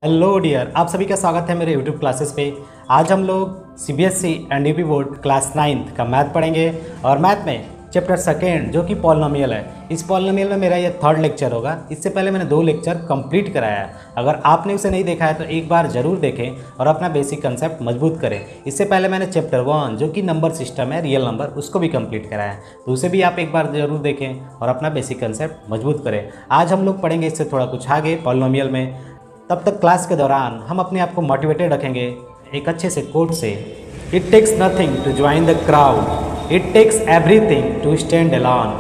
Hello dear, आप सभी का स्वागत है मेरे यूट्यूब क्लासेस पे। आज हम लोग CBSE and UP board class 9th का मैथ पढ़ेंगे और मैथ में चैप्टर सेकेंड जो कि पॉलिनोमियल है। इस पॉलिनोमियल में मेरा ये थर्ड लेक्चर होगा। इससे पहले मैंने 2 लेक्चर कंप्लीट कराया है। अगर आपने उसे नहीं देखा है तो एक बार ज़रूर देखें और अपना बेसिक कंसेप्ट मजबूत करें। इससे पहले मैंने चैप्टर 1 जो कि नंबर सिस्टम है, रियल नंबर, उसको भी कंप्लीट कराया है, तो उसे भी आप एक बार ज़रूर देखें और अपना बेसिक कंसेप्ट मजबूत करें। आज हम लोग पढ़ेंगे इससे थोड़ा कुछ आगे पॉलिनोमियल में। तब तक क्लास के दौरान हम अपने आप को मोटिवेटेड रखेंगे एक अच्छे से कोट से। It takes nothing to join the crowd, it takes everything to stand alone.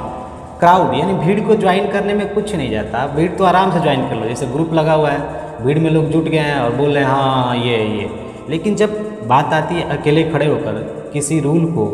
Crowd यानी भीड़ को ज्वाइन करने में कुछ नहीं जाता। भीड़ तो आराम से ज्वाइन कर लो, जैसे ग्रुप लगा हुआ है, भीड़ में लोग जुट गए हैं और बोल रहे हैं हाँ ये। लेकिन जब बात आती है अकेले खड़े होकर किसी रूल को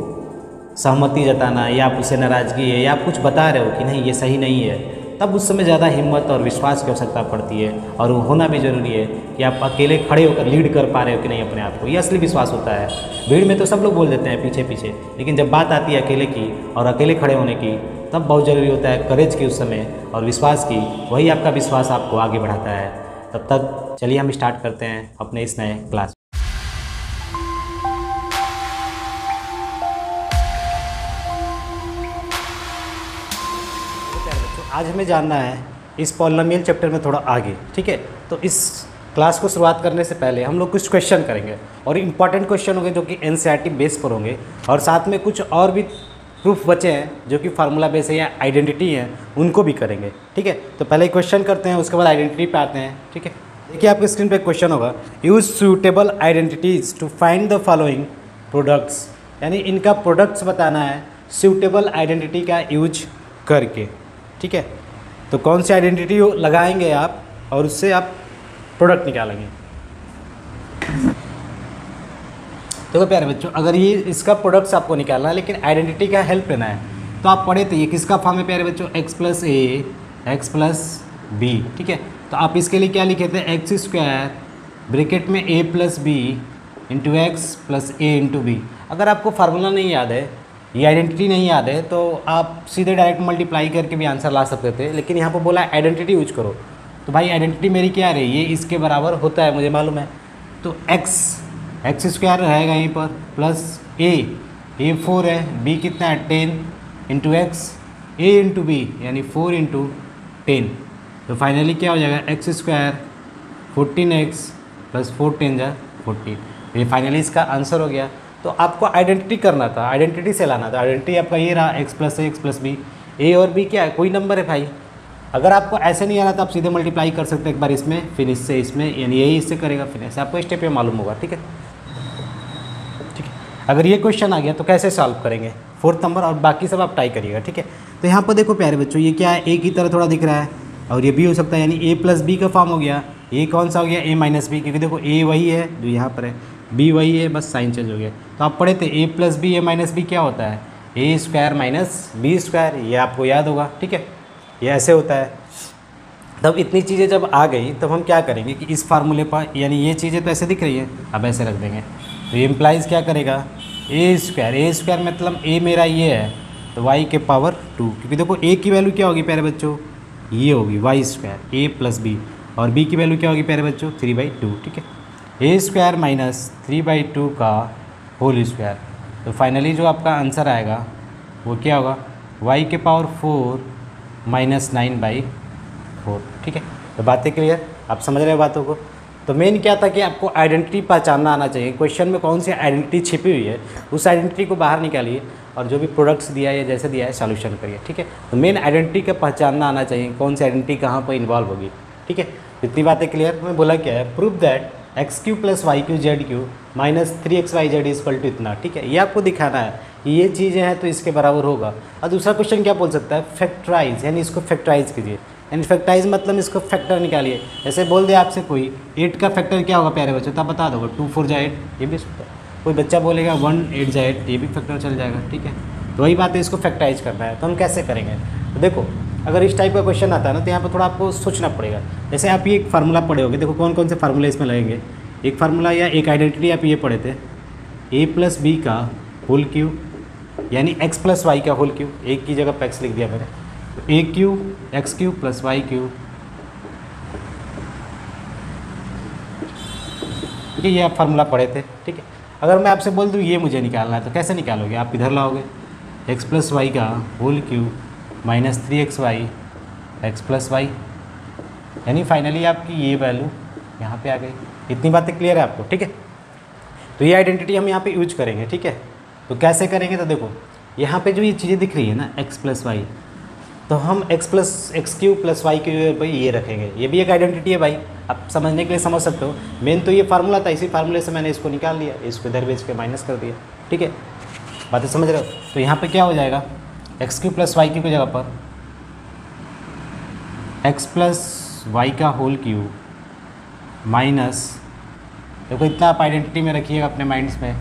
सहमति जताना या आप उसे नाराज़गी है या आप कुछ बता रहे हो कि नहीं ये सही नहीं है, तब उस समय ज़्यादा हिम्मत और विश्वास की आवश्यकता पड़ती है। और वो होना भी ज़रूरी है कि आप अकेले खड़े होकर लीड कर पा रहे हो कि नहीं अपने आप को, ये असली विश्वास होता है। भीड़ में तो सब लोग बोल देते हैं पीछे पीछे, लेकिन जब बात आती है अकेले की और अकेले खड़े होने की, तब बहुत ज़रूरी होता है करेज की उस समय और विश्वास की। वही आपका विश्वास आपको आगे बढ़ाता है। तब तक चलिए हम स्टार्ट करते हैं अपने इस नए क्लास। आज हमें जानना है इस पॉलिनोमियल चैप्टर में थोड़ा आगे, ठीक है। तो इस क्लास को शुरुआत करने से पहले हम लोग कुछ क्वेश्चन करेंगे और इम्पॉर्टेंट क्वेश्चन होंगे जो कि एनसीईआरटी बेस पर होंगे, और साथ में कुछ और भी प्रूफ बचे हैं जो कि फार्मूला बेस है या आइडेंटिटी है, उनको भी करेंगे, ठीक है। तो पहले क्वेश्चन करते हैं, उसके बाद आइडेंटिटी पे आते हैं, ठीक है। देखिए आपके स्क्रीन पर क्वेश्चन होगा, use suitable identities to find the following products, यानी इनका प्रोडक्ट्स बताना है सूटेबल आइडेंटिटी का यूज करके, ठीक है। तो कौन सी आइडेंटिटी लगाएंगे आप और उससे आप प्रोडक्ट निकालेंगे। देखो प्यारे बच्चों, अगर ये इसका प्रोडक्ट्स आपको निकालना है लेकिन आइडेंटिटी का हेल्प लेना है, तो आप पढ़े थे ये किसका फॉर्म है प्यारे बच्चों, x plus a x plus b, ठीक है। तो आप इसके लिए क्या लिखे थे, एक्स स्क्वायर ब्रैकेट में a plus b into x plus a into b. अगर आपको फार्मूला नहीं याद है, ये आइडेंटिटी नहीं याद है, तो आप सीधे डायरेक्ट मल्टीप्लाई करके भी आंसर ला सकते थे, लेकिन यहाँ पर बोला आइडेंटिटी यूज करो। तो भाई आइडेंटिटी मेरी क्या रही, ये इसके बराबर होता है, मुझे मालूम है। तो एक्स स्क्वायर रहेगा यहीं पर प्लस ए 4 है, बी कितना है 10 इंटू एक्स, ए इंटू बी यानी 4 इंटू 10। तो फाइनली क्या हो जाएगा, एक्स स्क्वायर 14x प्लस 4 10 जा 14। ये फाइनली इसका आंसर हो गया। तो आपको आइडेंटिटी करना था, आइडेंटिटी से लाना था। आइडेंटिटी आपका ये रहा, x plus a x plus B. ए और बी क्या है, कोई नंबर है भाई। अगर आपको ऐसे नहीं आ रहा तो आप सीधे मल्टीप्लाई कर सकते हैं एक बार इसमें, फिर इससे इसमें, यानी यही इससे करेगा, फिर ऐसे आपको स्टेप पे मालूम होगा, ठीक है। ठीक है, अगर ये क्वेश्चन आ गया तो कैसे सॉल्व करेंगे, 4th नंबर, और बाकी सब आप ट्राई करिएगा, ठीक है। तो यहाँ पर देखो प्यारे बच्चों, ये क्या है, ए की तरह थोड़ा दिख रहा है और ये बी हो सकता है, यानी ए प्लस बी का फॉर्म हो गया। ये कौन सा हो गया, ए माइनस बी, क्योंकि देखो ए वही है जो यहाँ पर है, बी वही है, बस साइन चेंज हो गया। तो आप पढ़े थे ए प्लस बी ए माइनस बी क्या होता है, A square minus B square, ये आपको याद होगा, ठीक है। ये ऐसे होता है। तब इतनी चीज़ें जब आ गई तब हम क्या करेंगे कि इस फार्मूले पर, यानी ये चीज़ें तो ऐसे दिख रही है, अब ऐसे रख देंगे। तो ये इम्प्लाइज क्या करेगा, ए स्क्वायर मतलब ए मेरा ये है, तो वाई के पावर 2, क्योंकि देखो ए की वैल्यू क्या होगी प्यारे बच्चों, ये होगी वाई स्क्वायर ए प्लस बी, और बी की वैल्यू क्या होगी प्यारे बच्चों 3/2, ठीक है। ए स्क्वायर माइनस 3/2 का होल स्क्वायर। तो फाइनली जो आपका आंसर आएगा वो क्या होगा, y के पावर 4 माइनस 9/4, ठीक है। तो बातें क्लियर, आप समझ रहे हो बातों को। तो मेन क्या था कि आपको आइडेंटिटी पहचानना आना चाहिए, क्वेश्चन में कौन सी आइडेंटिटी छिपी हुई है, उस आइडेंटिटी को बाहर निकालिए और जो भी प्रोडक्ट्स दिया है या जैसे दिया है सॉल्यूशन करिए, ठीक है। तो मेन आइडेंटिटी का पहचानना आना चाहिए, कौन सी आइडेंटिटी कहाँ पर इन्वॉल्व होगी, ठीक है। इतनी बातें क्लियर। मैं बोला क्या है, prove that x³ plus y³ z³ minus 3xyz equal to इतना, ठीक है। ये आपको दिखाना है कि ये चीज़ें हैं तो इसके बराबर होगा। और दूसरा क्वेश्चन क्या बोल सकता है, फैक्टराइज, यानी इसको फैक्टराइज कीजिए, यानी फैक्टराइज मतलब इसको फैक्टर निकालिए। ऐसे बोल दे आपसे कोई 8 का फैक्टर क्या होगा प्यारे बच्चों, तो आप बता दोगे 2 4 जा 8, ये भी कोई बच्चा बोलेगा 1 8 जा 8, ये भी फैक्टर चल जाएगा, ठीक है। तो वही बात है, इसको फैक्टराइज करना है। तो हम कैसे करेंगे, तो देखो अगर इस टाइप का क्वेश्चन आता है ना, तो यहाँ पर थोड़ा आपको सोचना पड़ेगा। जैसे आप ये एक फार्मूला पढ़े होगे, देखो कौन कौन से फार्मूले इसमें लगेंगे। एक फार्मूला या एक आइडेंटिटी आप ये पढ़े थे, a प्लस बी का होल क्यूब, यानी x प्लस वाई का होल क्यूब, एक की जगह पर x लिख दिया मैंने, तो a³ x³ प्लस y³ ठीक है, ये आप फार्मूला पढ़े थे। ठीक है, अगर मैं आपसे बोल दूँ ये मुझे निकालना है तो कैसे निकालोगे? आप इधर लाओगे एक्स प्लस वाई का whole cube minus 3xy x plus y, यानी फाइनली आपकी ये वैल्यू यहाँ पे आ गई। इतनी बातें क्लियर है आपको? ठीक है, तो ये आइडेंटिटी हम यहाँ पे यूज करेंगे। ठीक है, तो कैसे करेंगे? तो देखो यहाँ पे जो ये चीज़ें दिख रही है ना एक्स प्लस वाई, तो हम x cube plus y cube भाई ये रखेंगे। ये भी एक आइडेंटिटी है भाई, आप समझने के लिए समझ सकते हो। मेन तो ये फार्मूला था, इसी फार्मूले से मैंने इसको निकाल लिया, इसको इधर भेज के माइनस कर दिया। ठीक है, बातें समझ रहे हो? तो यहाँ पे क्या हो जाएगा, x cube plus y cube की जगह पर एक्स प्लस वाई का होल क्यूब माइनस, देखो इतना आप आइडेंटिटी में रखिएगा अपने माइंड्स में।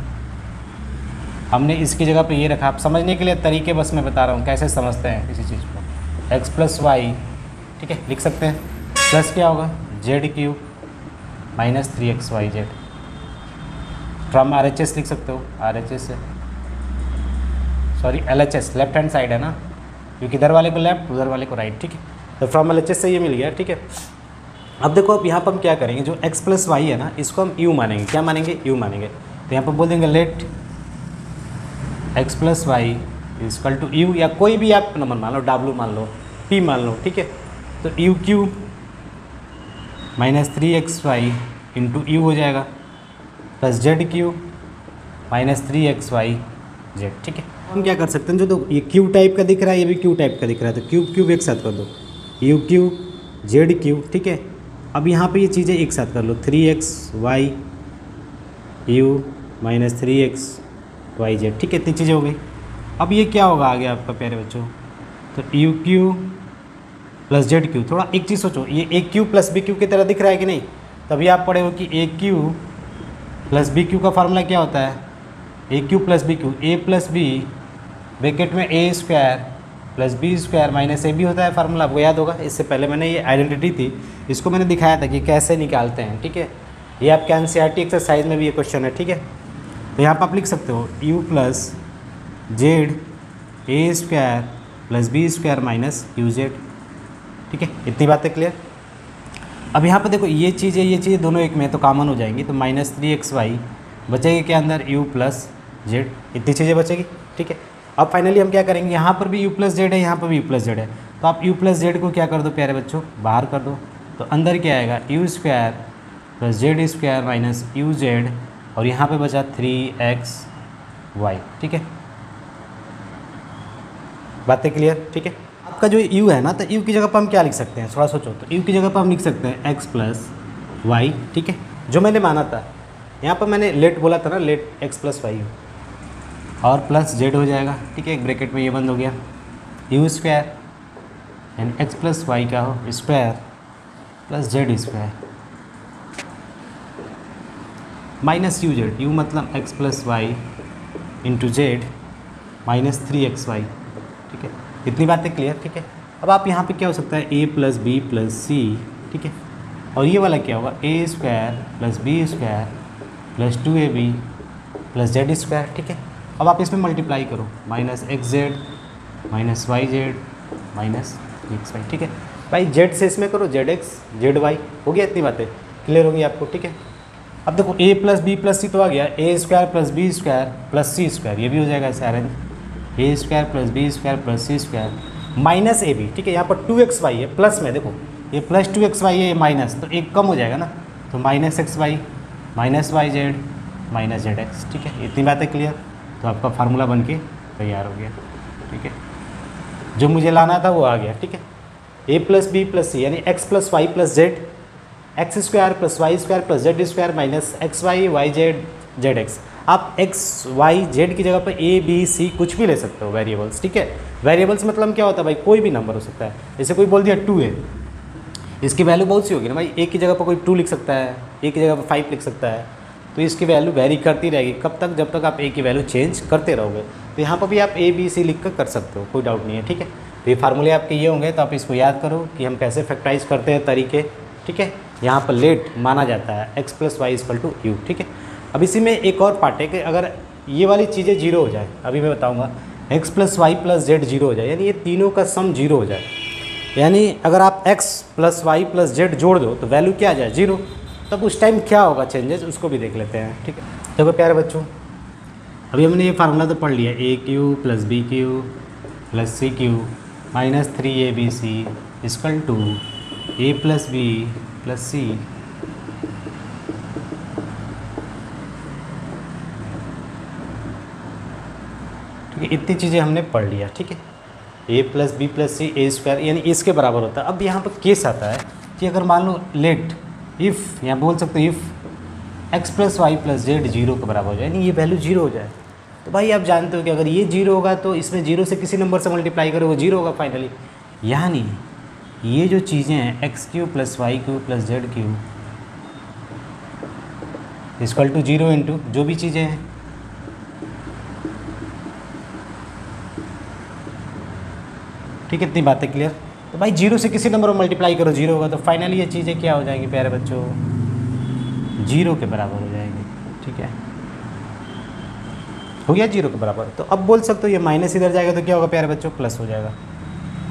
हमने इसकी जगह पे ये रखा, आप समझने के लिए तरीके बस मैं बता रहा हूँ कैसे समझते हैं किसी चीज़ को। एक्स प्लस वाई, ठीक है, लिख सकते हैं, प्लस क्या होगा Z cube minus 3xy Z, from RHS लिख सकते हो, RHS से sorry LHS, left hand side है ना, क्योंकि इधर वाले को लेफ्ट उधर वाले को राइट। ठीक है, तो फ्रॉम LHS से ये मिल गया। ठीक है, अब देखो अब यहाँ पर हम क्या करेंगे, जो x प्लस वाई है ना इसको हम u मानेंगे। क्या मानेंगे? u मानेंगे। तो यहाँ पर बोल देंगे let x plus y equal to u, या कोई भी आप नंबर मान लो, w मान लो, p मान लो। ठीक है, तो u cube minus 3xy into you हो जाएगा plus Z cube minus 3xy Z. ठीक है, हम क्या कर सकते हैं, जो तो ये क्यू टाइप का दिख रहा है ये भी क्यू टाइप का दिख रहा है, तो क्यूब क्यूब एक साथ कर दो, यू क्यूब जेड क्यूब। ठीक है, अब यहाँ पे ये चीज़ें एक साथ कर लो, 3xy you minus 3xy Z. ठीक है, इतनी चीज़ें हो गई। अब ये क्या होगा आगे आपका प्यारे बच्चों, तो you Q plus Z Q. थोड़ा एक चीज़ सोचो, ये ए क्यू प्लस बी क्यू की तरह दिख रहा है कि नहीं? तभी आप पढ़े हो कि A cube plus B cube का फार्मूला क्या होता है, A cube plus B cube, A plus B bracket में A square plus B square minus A B होता है फार्मूला, आपको याद होगा। इससे पहले मैंने ये आइडेंटिटी थी, इसको मैंने दिखाया था कि कैसे निकालते हैं। ठीक है, ये आपके NCERT एक्सरसाइज में भी ये क्वेश्चन है। ठीक है, तो यहाँ पर आप लिख सकते हो u plus z a square plus B square minus u z. ठीक है, इतनी बातें क्लियर। अब यहाँ पर देखो ये चीज़ें दोनों एक में तो कॉमन हो जाएंगी, तो माइनस 3xy बचेगी क्या अंदर, u प्लस जेड, इतनी चीज़ें बचेगी। ठीक है, अब फाइनली हम क्या करेंगे, यहाँ पर भी u प्लस जेड है, यहाँ पर भी u प्लस जेड है, तो आप u प्लस जेड को क्या कर दो प्यारे बच्चों, बाहर कर दो। तो अंदर क्या आएगा, u square plus Z square minus u Z, और यहाँ पे बचा 3xy। ठीक है, बातें क्लियर? ठीक है, आपका जो u है ना, तो u की जगह पर हम क्या लिख सकते हैं, थोड़ा सोचो। तो u की जगह पर हम लिख सकते हैं x प्लस वाई। ठीक है, जो मैंने माना था, यहाँ पर मैंने लेट बोला था ना, लेट x प्लस वाई और प्लस जेड हो जाएगा। ठीक है, एक ब्रैकेट में ये बंद हो गया, u square and x plus y का whole square plus Z square minus u z, u मतलब x plus y into z minus 3xy। ठीक है, इतनी बातें क्लियर? ठीक है, अब आप यहाँ पे क्या हो सकता है, a plus B plus C. ठीक है, और ये वाला क्या होगा, A square plus B square plus 2ab plus Z square. ठीक है, अब आप इसमें मल्टीप्लाई करो, minus X Z minus Y Z minus x Y. ठीक है भाई, जेड से इसमें करो, जेड एक्स जेड वाई, हो गया। इतनी बातें क्लियर होगी आपको? ठीक है, अब देखो a plus B plus C तो आ गया, A square plus B square plus C square, ये भी हो जाएगा ऐसे arrange, A square plus B square plus C square minus A B. ठीक है, यहाँ पर 2xy है प्लस में, देखो ये प्लस 2xy है, ये माइनस, तो एक कम हो जाएगा ना, तो minus xy minus Y Z minus z x. ठीक है, इतनी बातें क्लियर? तो आपका फार्मूला बन के तैयार हो गया। ठीक है, जो मुझे लाना था वो आ गया। ठीक है, ए प्लस बी प्लस सी यानी x plus Y plus z, x square plus y square plus Z square minus x y y z z x. आप एक्स वाई जेड की जगह पर ए बी सी कुछ भी ले सकते हो वेरिएबल्स। ठीक है, वेरिएबल्स मतलब क्या होता है भाई, कोई भी नंबर हो सकता है। जैसे कोई बोल दिया 2 है, इसकी वैल्यू बहुत सी होगी ना भाई, ए की जगह पर कोई 2 लिख सकता है, ए की जगह पर 5 लिख सकता है, तो इसकी वैल्यू वेरी करती रहेगी। कब तक? जब तक आप ए की वैल्यू चेंज करते रहोगे। तो यहाँ पर भी आप ए बी सी लिख कर सकते हो, कोई डाउट नहीं है। ठीक है, तो ये फार्मूले आपके ये होंगे, तो आप इसको याद करो कि हम कैसे फैक्टराइज करते हैं तरीके। ठीक है, यहाँ पर लेट माना जाता है x plus y equal to u. ठीक है, अब इसी में एक और पार्ट है कि अगर ये वाली चीज़ें जीरो हो जाए, अभी मैं बताऊँगा, x plus Y plus z zero हो जाए, यानी ये तीनों का सम जीरो हो जाए, यानी अगर आप x plus Y plus z जोड़ दो तो वैल्यू क्या आ जाए, जीरो। तब उस टाइम क्या होगा चेंजेस, उसको भी देख लेते हैं। ठीक है, देखो प्यारे बच्चों, अभी हमने ये फार्मूला तो पढ़ लिया, A cube plus B cube plus C cube minus 3abc equal to A plus B plus C. ठीक है, इतनी चीज़ें हमने पढ़ लिया। ठीक है, ए plus B plus C A square यानी इसके बराबर होता है। अब यहाँ पर केस आता है कि अगर मान लो लेट इफ़, यहाँ बोल सकते हो if x plus Y plus Z 0 के बराबर हो जाए, यानी ये वैल्यू 0 हो जाए, तो भाई आप जानते हो कि अगर ये 0 होगा तो इसमें 0 से किसी नंबर से मल्टीप्लाई करो वो 0 होगा फाइनली। यानी ये जो चीज़ें हैं x cube plus y cube plus Z cube equal to 0 into जो भी चीज़ें हैं, ठीक है, इतनी बातें क्लियर। तो भाई 0 से किसी नंबर में मल्टीप्लाई करो 0 होगा, तो फाइनली ये चीज़ें क्या हो जाएंगी प्यारे बच्चों, 0 के बराबर हो जाएंगी। ठीक है, हो गया 0 के बराबर। तो अब बोल सकते हो ये माइनस इधर जाएगा तो क्या होगा प्यारे बच्चों, प्लस हो जाएगा,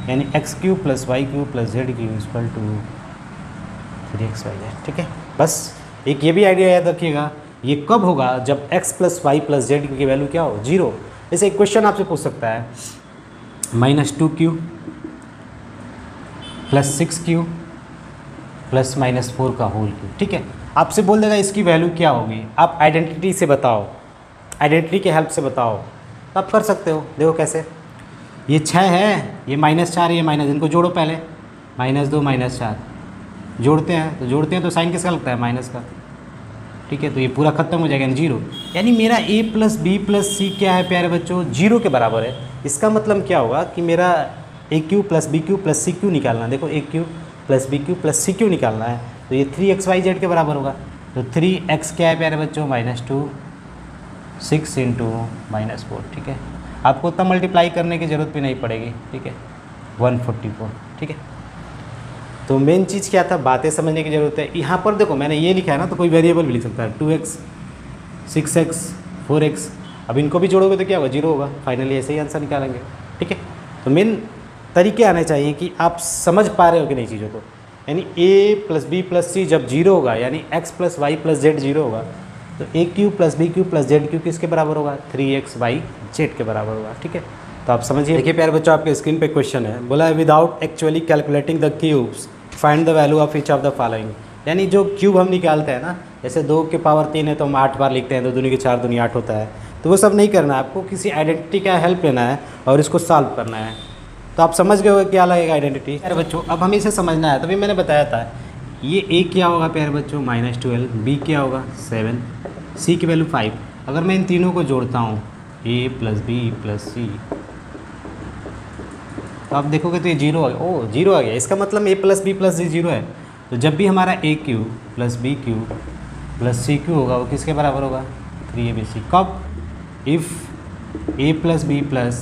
यानी x cube plus y cube plus Z cube equal to 3xyz। ठीक है, बस एक ये भी आइडिया याद रखिएगा, ये कब होगा, जब x plus Y plus z की वैल्यू क्या हो, 0। जैसे एक क्वेश्चन आपसे पूछ सकता है -2q प्लस 6q प्लस -4 का होल क्यूब। ठीक है, आपसे बोल देगा इसकी वैल्यू क्या होगी, आप आइडेंटिटी से बताओ, आइडेंटिटी के हेल्प से बताओ, तो आप कर सकते हो। देखो कैसे, ये 6 है, ये -4, ये माइनस, इनको जोड़ो पहले, -2 -4 जोड़ते हैं तो साइन किसका लगता है, माइनस का। ठीक है, तो ये पूरा खत्म हो जाएगा, 0। यानी मेरा a प्लस बी प्लस सी क्या है प्यारे बच्चों, 0 के बराबर है। इसका मतलब क्या होगा कि मेरा A cube plus B cube plus C cube निकालना है। देखो A cube plus B cube plus C cube निकालना है, तो ये 3xyz के बराबर होगा। तो 3x क्या है प्यारे बच्चों, -2 6 इंटू -4। ठीक है, आपको उतना मल्टीप्लाई करने की ज़रूरत भी नहीं पड़ेगी। ठीक है, 144। ठीक है, तो मेन चीज़ क्या था, बातें समझने की ज़रूरत है। यहाँ पर देखो मैंने ये लिखा है ना, तो कोई वेरिएबल भी लिख सकता है, 2x 6x 4x। अब इनको भी जोड़ोगे तो क्या होगा, 0 होगा, फाइनली ऐसे ही आंसर निकालेंगे। ठीक है, तो मेन तरीके आने चाहिए कि आप समझ पा रहे हो कि नहीं चीज़ों को। यानी a plus B plus C जब 0 होगा, यानी x plus Y plus Z 0 होगा, तो A cube plus B cube plus Z cube किसके बराबर होगा, 3xyz के बराबर होगा। ठीक है, तो आप समझिए। देखिए प्यारे बच्चों, आपके स्क्रीन पे क्वेश्चन है, बोला है without actually calculating the cubes find the value of each of the following. यानी जो क्यूब हम निकालते हैं ना, जैसे 2 के पावर 3 है तो हम 8 बार लिखते हैं, 2 दूनी के 4 दूनी 8 होता है, तो वो सब नहीं करना है आपको, किसी आइडेंटिटी का हेल्प लेना है और इसको सॉल्व करना है। तो आप समझ गए होगा क्या लगेगा आइडेंटिटी। प्यारे बच्चों, अब हमें इसे समझना है, तभी मैंने बताया था ये a क्या होगा प्यारे बच्चों, -12, b क्या होगा 7, c की वैल्यू 5। अगर मैं इन तीनों को जोड़ता हूँ a plus B plus C, तो आप देखोगे तो ये 0 आ गया। ओह 0 आ गया, इसका मतलब a plus B plus c 0 है। तो जब भी हमारा a cube plus B cube plus C cube होगा, वो किसके बराबर होगा, 3abc। कब, if a plus B plus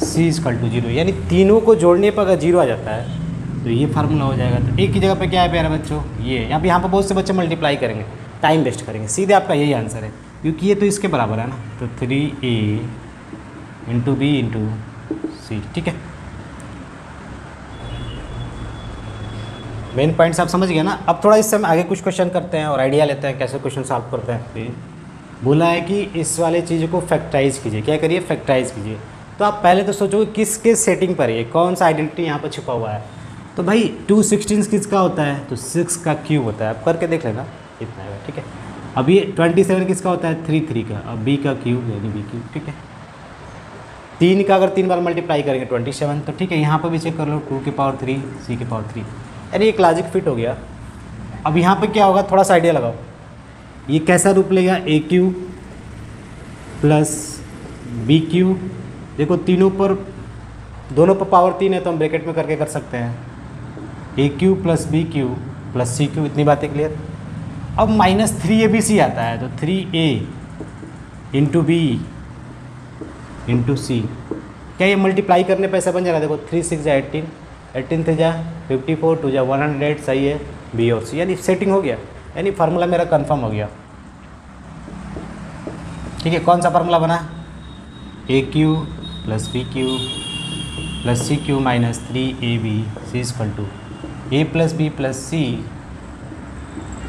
c equal to 0, यानी तीनों को जोड़ने पर अगर 0 आ जाता है तो ये फार्मूला हो जाएगा। तो एक की जगह पे क्या है प्यारे बच्चों, ये यहाँ पे बहुत से बच्चे मल्टीप्लाई करेंगे, टाइम वेस्ट करेंगे, सीधे आपका यही आंसर है, क्योंकि ये तो इसके बराबर है ना। तो 3a इंटू बी इंटू सी। ठीक है, मेन पॉइंट्स आप समझ गए ना। अब थोड़ा इससे हम आगे कुछ क्वेश्चन करते हैं और आइडिया लेते हैं कैसे क्वेश्चन सॉल्व करते हैं। बोला है कि इस वाले चीज़ को फैक्टराइज कीजिए, क्या करिए, फैक्टराइज कीजिए। तो आप पहले तो सोचो किसके सेटिंग पर है, कौन सा आइडेंटिटी यहाँ पर छुपा हुआ है। तो भाई 216 किसका होता है, तो 6 का क्यूब होता है, आप करके देख लेना, इतना है। ठीक है, अब ये 27 किसका होता है, 3 का, अब b का क्यूब यानी b क्यूब। ठीक है, 3 का अगर 3 बार मल्टीप्लाई करेंगे 27, तो ठीक है, यहाँ पर भी चेक कर लो, 2 की पावर 3 c की पावर 3, यानी एक लॉजिक फिट हो गया। अब यहाँ पे क्या होगा, थोड़ा सा आइडिया लगाओ, ये कैसा रूप लेगा, ए क्यू प्लस बी क्यू। देखो तीनों पर, दोनों पर पावर 3 है तो हम ब्रैकेट में करके कर सकते हैं, A cube plus B cube plus C cube. इतनी बातें क्लियर। अब -3abc आता है, तो 3a इंटू बी इंटू सी, क्या ये मल्टीप्लाई करने पे ऐसा बन जा रहा है। देखो 3 6 जा 18, 18 3 जा 54, 2 जा 108, सही है, बी और सी, यानी सेटिंग हो गया, यानी फार्मूला मेरा कंफर्म हो गया। ठीक है, कौन सा फार्मूला बना, A cube plus B cube plus C cube -3ab c equal to A plus B plus C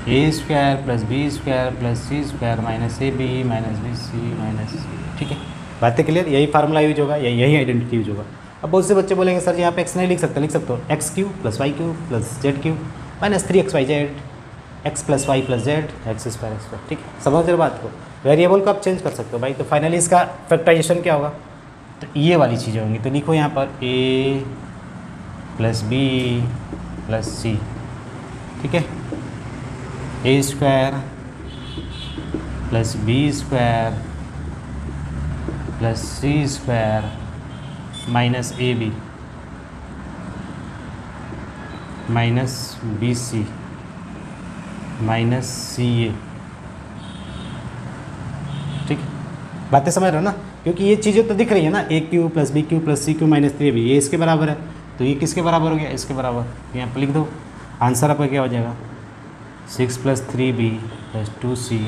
A square plus B square plus C square minus A B minus B C minus C. ठीक है, बातें clear? यही formula use होगा, यही identity use होगा। अब बहुत से बच्चे बोलेंगे सर जी यहाँ पे एक्स नहीं लिख सकते, लिख सकते हो x cube plus y cube plus Z cube minus 3xyz, x plus Y plus z x square x square. ठीक है, समझ रहे बात को? वेरिएबल को आप चेंज कर सकते हो भाई। तो फाइनली इसका फैक्टराइजेशन क्या होगा? तो ये वाली चीज़ें होंगी। तो लिखो यहाँ पर A plus B plus C. ठीक है, A square plus B square plus C square minus A B minus B C minus C A. ठीक है, बातें समझ रहे हो ना? क्योंकि ये चीज़ें तो दिख रही है ना, A cube plus B cube plus C cube minus 3ab, ये इसके बराबर है। तो ये किसके बराबर हो गया? इसके बराबर। यहाँ पर लिख दो, आंसर आपका क्या हो जाएगा? 6 + 3b + 2c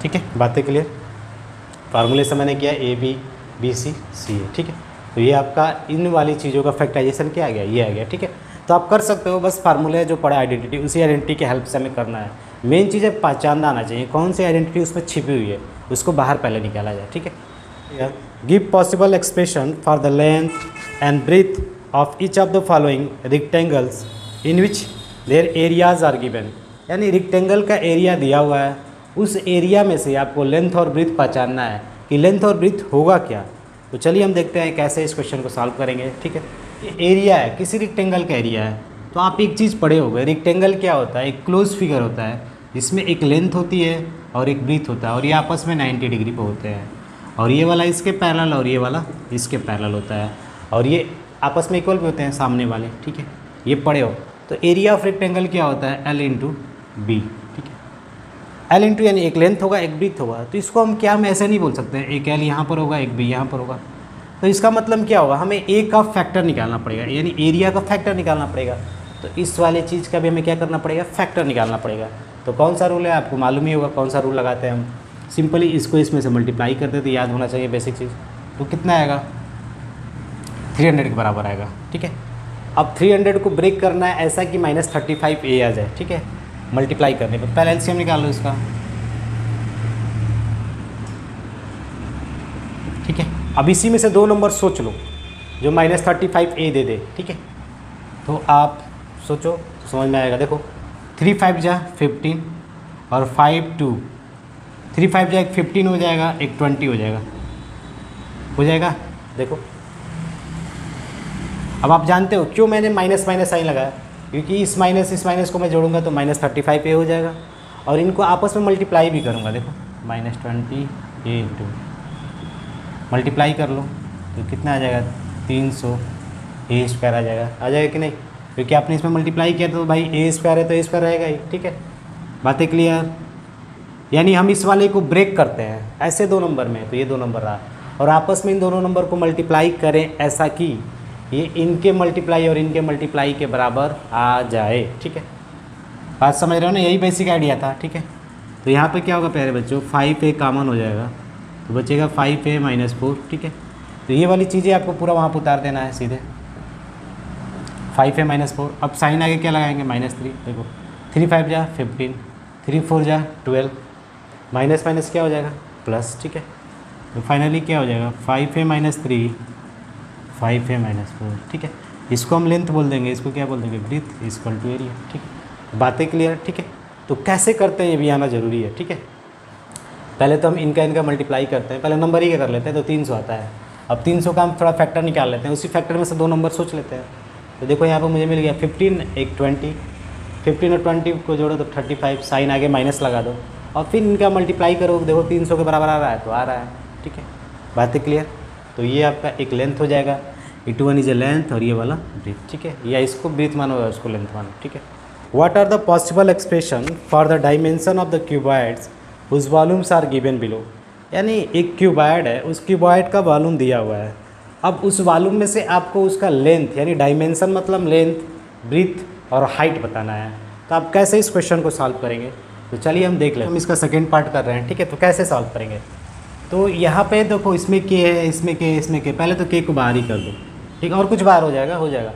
ठीक है, बातें क्लियर? फार्मूले से मैंने किया A B B C C A. ठीक है, तो ये आपका इन वाली चीज़ों का फैक्टराइजेशन क्या आ गया? ये आ गया। ठीक है, तो आप कर सकते हो, बस फार्मूले जो पड़ा आइडेंटिटी, उसी आइडेंटिटी की हेल्प से हमें करना है। मेन चीज़ है पहचानना आना चाहिए कौन सी आइडेंटिटी उसमें छिपी हुई है, उसको बाहर पहले निकाला जाए। ठीक है, give possible expression for the length and breadth of each of the following rectangles in which their areas are given. यानी रेक्टेंगल का एरिया दिया हुआ है, उस एरिया में से आपको लेंथ और ब्रीथ पहचानना है कि लेंथ और ब्रीथ होगा क्या। तो चलिए हम देखते हैं कैसे इस क्वेश्चन को सॉल्व करेंगे। ठीक है, ये एरिया है, किसी रेक्टेंगल का एरिया है। तो आप एक चीज़ पढ़े होंगे, रेक्टेंगल क्या होता है? एक क्लोज फिगर होता है जिसमें एक लेंथ होती है और एक ब्रीथ होता है, और ये आपस में 90 डिग्री पे होते हैं, और ये वाला इसके पैरेलल और ये वाला इसके पैरेलल होता है, और ये आपस में इक्वल भी होते हैं सामने वाले। ठीक है, ये पढ़े हो। तो एरिया ऑफ रेक्टेंगल क्या होता है? L × B। ठीक है, L इंटू यानी एक लेंथ होगा एक ब्रीथ होगा। तो इसको हम क्या, हम ऐसे नहीं बोल सकते एक L यहाँ पर होगा एक B यहाँ पर होगा। तो इसका मतलब क्या होगा? हमें A का फैक्टर निकालना पड़ेगा, यानी एरिया का फैक्टर निकालना पड़ेगा। तो इस वाले चीज़ का भी हमें क्या करना पड़ेगा? फैक्टर निकालना पड़ेगा। तो कौन सा रूल है आपको मालूम ही होगा, कौन सा रूल लगाते हैं हम? सिंपली इसको इसमें से मल्टीप्लाई करते तो याद होना चाहिए बेसिक चीज़। तो कितना आएगा? 300 के बराबर आएगा। ठीक है, अब 300 को ब्रेक करना है ऐसा कि -35a आ जाए। ठीक है, मल्टीप्लाई करने पर पहले एलसीएम निकाल लो इसका। ठीक है, अब इसी में से दो नंबर सोच लो जो -35a दे दे। ठीक है, तो आप सोचो तो समझ में आएगा। देखो 3 5 जा 15 और 5 2, 3 5 जा एक 15 हो जाएगा, एक 20 हो जाएगा, हो जाएगा। देखो अब आप जानते हो क्यों मैंने माइनस माइनस साइन लगाया? क्योंकि इस माइनस को मैं जोड़ूंगा तो -35a हो जाएगा, और इनको आपस में मल्टीप्लाई भी करूंगा। देखो -20a इंटू मल्टीप्लाई कर लो तो कितना आ जाएगा? 300a² आ जाएगा कि नहीं? क्योंकि आपने इसमें मल्टीप्लाई किया तो भाई a² है तो a² रहेगा ही। ठीक है, बातें क्लियर? यानी हम इस वाले को ब्रेक करते हैं ऐसे दो नंबर में, तो ये दो नंबर रहा, और आपस में इन दोनों नंबर को मल्टीप्लाई करें ऐसा कि ये इनके मल्टीप्लाई और इनके मल्टीप्लाई के बराबर आ जाए। ठीक है, बात समझ रहे हो ना? यही बेसिक आइडिया था। ठीक है, तो यहाँ पे क्या होगा प्यारे बच्चों? 5a कॉमन हो जाएगा तो बचेगा 5a - 4। ठीक है, तो ये वाली चीज़ें आपको पूरा वहाँ पर उतार देना है सीधे, 5a - 4। अब साइन आगे क्या लगाएंगे? -3। देखो 3 5 जा 15, 3 4 जा 12, माइनस माइनस क्या हो जाएगा? प्लस। ठीक है, तो फाइनली क्या हो जाएगा? 5a - 3 5a - 4। ठीक है, इसको हम लेंथ बोल देंगे, इसको क्या बोल देंगे? Breadth equal to area. ठीक है, बातें क्लियर? ठीक है, तो कैसे करते हैं ये भी आना जरूरी है। ठीक है, पहले तो हम इनका मल्टीप्लाई करते हैं, पहले नंबर ही क्या कर लेते हैं तो 300 आता है। अब 300 का हम थोड़ा फैक्टर निकाल लेते हैं, उसी फैक्टर में से दो नंबर सोच लेते हैं। तो देखो यहाँ पर मुझे मिल गया 15 एक 20, 15 और 20 को जोड़ो तो 35, साइन आगे माइनस लगा दो और फिर इनका मल्टीप्लाई करो। देखो 300 के बराबर आ रहा है तो आ रहा है। ठीक है, बातें क्लियर? तो ये आपका एक लेंथ हो जाएगा, E1 इज ए लेंथ और ये वाला ब्रीथ। ठीक है, या इसको ब्रीथ मानो या उसको लेंथ मानो। ठीक है, what are the possible expression for the dimension of the cuboids whose volumes are given below. यानी एक क्यूबॉइड है, उस क्यूबॉइड का वॉल्यूम दिया हुआ है। अब उस वॉल्यूम में से आपको उसका लेंथ यानी डायमेंशन मतलब लेंथ, ब्रीथ और हाइट बताना है। तो आप कैसे इस क्वेश्चन को सॉल्व करेंगे? तो चलिए हम देख लें, हम इसका सेकेंड पार्ट कर रहे हैं, ठीक है। तो कैसे सॉल्व करेंगे, तो यहाँ पे देखो इसमें के है, इसमें के, इसमें के, पहले तो के को बाहर ही कर दो, ठीक, और कुछ बाहर हो जाएगा।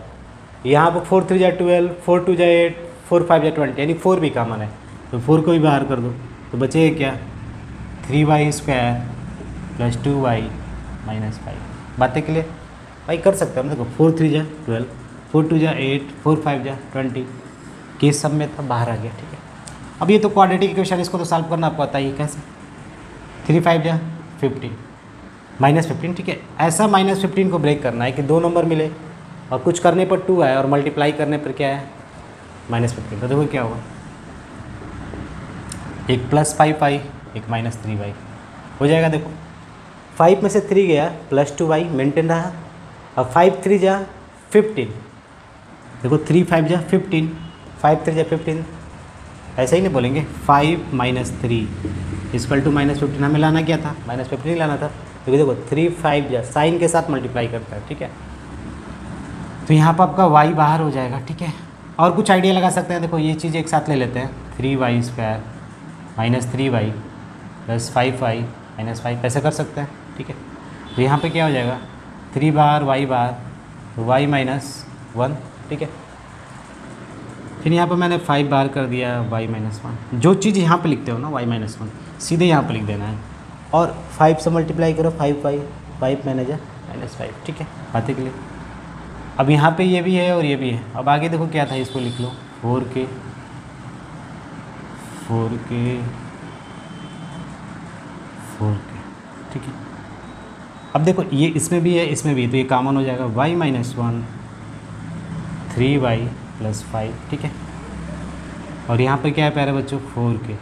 यहाँ पर 4 3 जा 12, 4 2 जा 8, 4 5 जा 20, यानी 4 भी कॉमन है, तो 4 को भी बाहर कर दो, तो बचेगा क्या 3y² + 2y - 5। बातें क्लियर भाई, कर सकते हो ना। देखो 4 3 जा 12, 4 2 जा 8, 4 5 जा 20, केस सब में था, बाहर आ गया, ठीक है। अब ये तो क्वाड्रेटिक इक्वेशन, इसको तो सॉल्व करना आपको आता ही है कैसे। 3 5 जा 15 -15, ठीक है। ऐसा -15 को ब्रेक करना है कि 2 नंबर मिले और कुछ करने पर 2 आए और मल्टीप्लाई करने पर क्या है -15। तो देखो क्या होगा, एक +5y, एक -3y हो जाएगा। देखो 5 में से 3 गया, +2y मेंटेन रहा, और 5 3 जा 15, देखो 3 5 जा 15, 5 3 जा 15, ऐसे ही नहीं बोलेंगे 5 - 3 = -15, हमें लाना क्या था, -15 लाना था, क्योंकि देखो 3 5 जा साइन के साथ मल्टीप्लाई करता है, ठीक है। तो यहाँ पर आपका y बाहर हो जाएगा, ठीक है। और कुछ आइडिया लगा सकते हैं, देखो ये चीज़ एक साथ ले लेते हैं, 3y² - 3y + 5y - 5, ऐसे कर सकते हैं, ठीक है। तो यहाँ पे क्या हो जाएगा 3 बार y बार y - 1, ठीक है। फिर यहाँ पे मैंने 5 बार कर दिया y - 1, जो चीज़ यहाँ पे लिखते हो ना y - 1 सीधे यहाँ पे लिख देना है, और 5 से मल्टीप्लाई करो 5y, 5 मैनेजर -5, ठीक है। बातें के लिए अब यहाँ पे ये भी है और ये भी है। अब आगे देखो क्या था, इसको लिख लो 4k, ठीक है। अब देखो ये इसमें भी है, इसमें भी है, तो ये कॉमन हो जाएगा y - 1 3y + 5, ठीक है। और यहाँ पे क्या है प्यारे बच्चों 4k।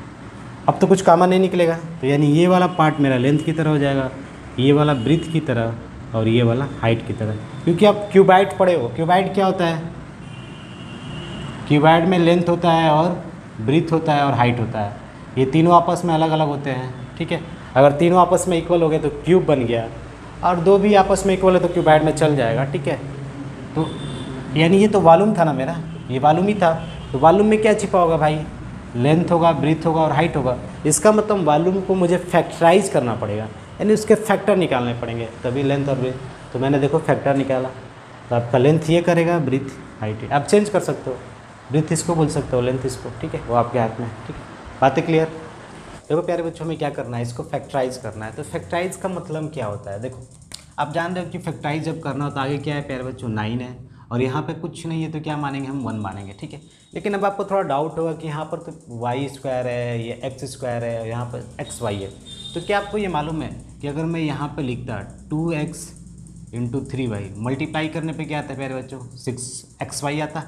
अब तो कुछ कॉमन नहीं निकलेगा, तो यानी ये वाला पार्ट मेरा लेंथ की तरह हो जाएगा, ये वाला ब्रीथ की तरह, और ये वाला हाइट की तरह, क्योंकि आप क्यूबाइड पढ़े हो। क्यूबाइड क्या होता है, क्यूबाइड में लेंथ होता है और ब्रीथ होता है और हाइट होता है, ये तीनों आपस में अलग अलग होते हैं, ठीक है। अगर तीनों आपस में इक्वल हो गए तो क्यूब बन गया, और 2 भी आपस में इक्वल है तो क्यूबाइड में चल जाएगा, ठीक है। तो यानी ये तो वॉल्यूम था ना मेरा, ये वॉल्यूम ही था, तो वॉल्यूम में क्या छिपा होगा भाई, लेंथ होगा, ब्रीथ होगा और हाइट होगा। इसका मतलब वॉल्यूम को मुझे फैक्टराइज करना पड़ेगा, यानी उसके फैक्टर निकालने पड़ेंगे, तभी लेंथ और ब्रीथ। तो मैंने देखो फैक्टर निकाला, तो आपका लेंथ ये करेगा, ब्रीथ हाइट। आप चेंज कर सकते हो, ब्रीथ इसको बोल सकते हो, लेंथ इसको, ठीक है, वो आपके हाथ में है, ठीक है। बातें क्लियर। देखो प्यारे बच्चों, हमें क्या करना है, इसको फैक्टराइज करना है। तो फैक्टराइज का मतलब क्या होता है, देखो आप जान रहे हो कि फैक्टराइज जब करना होता है, आगे क्या है प्यारे बच्चों 9 है, और यहाँ पे कुछ नहीं है, तो क्या मानेंगे हम 1 मानेंगे, ठीक है। लेकिन अब आपको थोड़ा डाउट होगा कि यहाँ पर तो y² है, ये x² है, और यहाँ पर xy है। तो क्या आपको ये मालूम है कि अगर मैं यहाँ पे लिखता 2x × 3y, मल्टीप्लाई करने पे क्या आता है प्यारे बच्चों 6xy आता,